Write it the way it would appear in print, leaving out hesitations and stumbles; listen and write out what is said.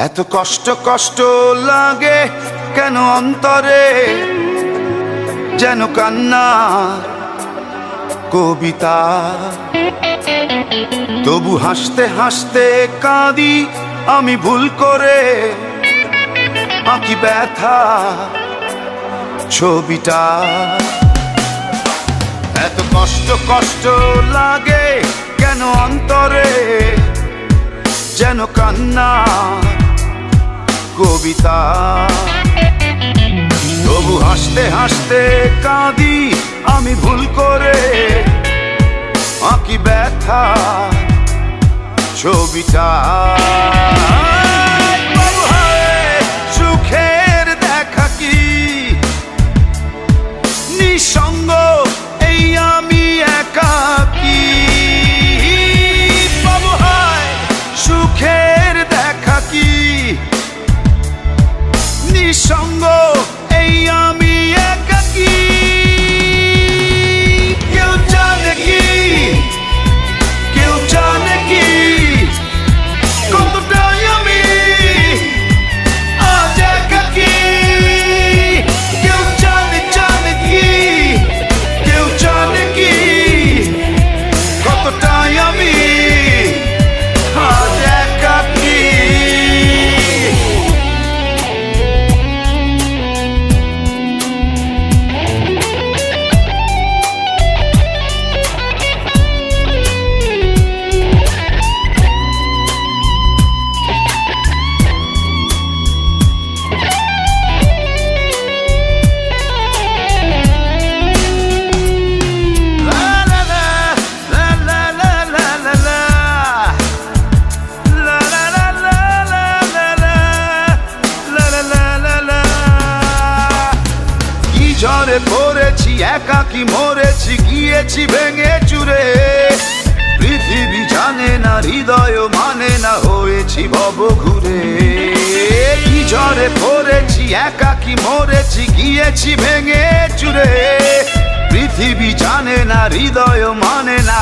এত কষ্ট কষ্ট লাগে কেন অন্তরে, যেন কান্না কবিতা। তবু হাসতে হাসতে কাঁদি আমি ভুল করে, আঁকি ব্যথা ছবিটা। এত কষ্ট কষ্ট লাগে কেন অন্তরে, যেন কান্না কবিতা। তবু হাসতে হাসতে কাঁদি আমি ভুল করে, আঁকি ব্যথা ছবিটা। সুখের দেখা কি নিঃসঙ্গ, এই আমি একাকী। বাবু হায় সুখের দেখা কি নিঃসঙ্গ, এই আমি একাকী। কেউ জানে কি, কেউ জানে কি কতটাই আমি আজ একাকী। কেউ জানে জানে কি, কেউ জানে কি কতটাই আমি আজ একাকী। ঝড়ে পড়েছি একাকী মরেছি, গিয়েছি ভেঙে চুরে। পৃথিবী জানে না, হৃদয় মানে না, হয়েছি ভব ঘুরে। কি ঝড়ে পড়েছি একাকী মরেছি, গিয়েছি ভেঙে চুরে। পৃথিবী জানে না, হৃদয় মানে না।